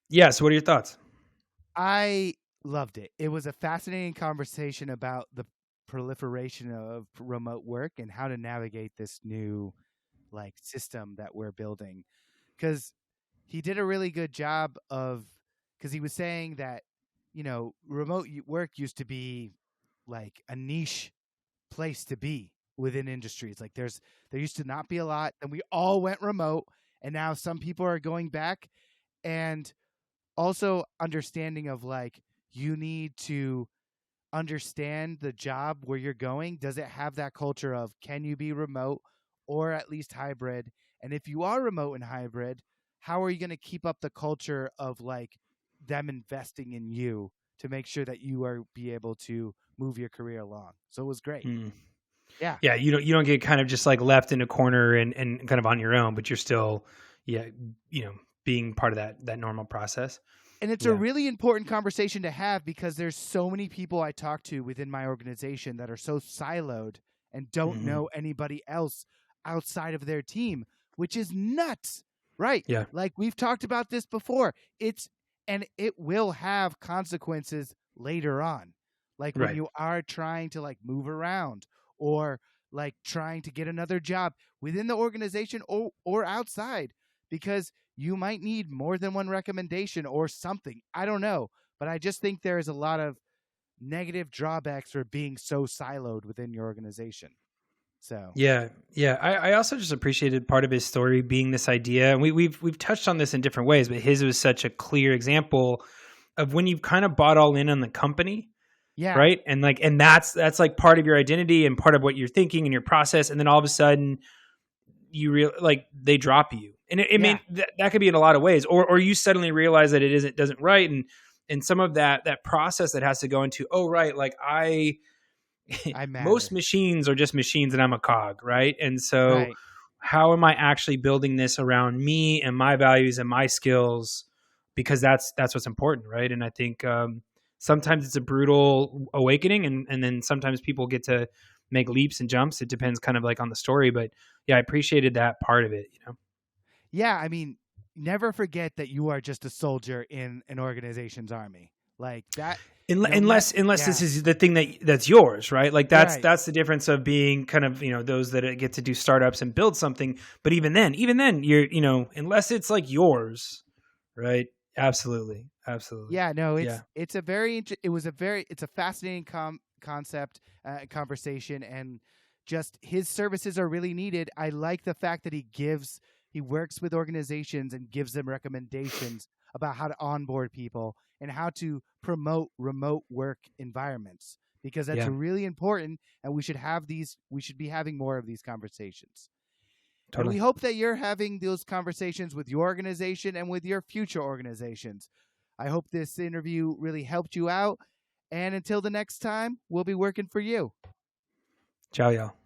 Yeah. So what are your thoughts? I loved it. It was a fascinating conversation about the proliferation of remote work and how to navigate this new like system that we're building. Cuz he did a really good job of cuz he was saying that remote work used to be like a niche place to be within industries. Like there used to not be a lot, and we all went remote, and now some people are going back. And also understanding of like you need to understand the job where you're going. Does it have that culture of can you be remote or at least hybrid? And if you are remote and hybrid, how are you going to keep up the culture of like them investing in you to make sure that you are be able to move your career along? So it was great. Hmm. Yeah. Yeah. You don't get kind of just like left in a corner and kind of on your own, but you're still, yeah, being part of that normal process. And it's a Yeah. really important conversation to have because there's so many people I talk to within my organization that are so siloed and don't Hmm. know anybody else outside of their team, which is nuts. Right? Yeah. Like we've talked about this before. It will have consequences later on. Like when Right. you are trying to like move around or like trying to get another job within the organization or outside because you might need more than one recommendation or something. I don't know. But I just think there is a lot of negative drawbacks for being so siloed within your organization. So, Yeah, yeah. I also just appreciated part of his story being this idea, and we've touched on this in different ways, but his was such a clear example of when you've kind of bought all in on the company, yeah. right? And that's like part of your identity and part of what you're thinking and your process, and then all of a sudden you real like they drop you, and it Yeah. mean that could be in a lot of ways, or you suddenly realize that it doesn't right, and some of that process that has to go into, oh right, like I most matter. machines are just machines and I'm a cog, right? And so Right. how am I actually building this around me and my values and my skills? Because that's what's important, right? And I think sometimes it's a brutal awakening, and then sometimes people get to make leaps and jumps. It depends kind of like on the story, but yeah, I appreciated that part of it. Yeah, I mean, never forget that you are just a soldier in an organization's army. Like that no matter Unless this yeah, is the thing that's yours, right? Like right. that's the difference of being kind of those that get to do startups and build something. But even then, you're unless it's like yours, right? Absolutely, absolutely, Yeah, no, yeah, it's a very it was a very it's a fascinating concept conversation, and just his services are really needed. I like the fact that he works with organizations and gives them recommendations about how to onboard people and how to promote remote work environments because that's yeah, really important, and we should be having more of these conversations. And we totally. hope that you're having those conversations with your organization and with your future organizations. I hope this interview really helped you out. And until the next time, we'll be working for you. Ciao, y'all.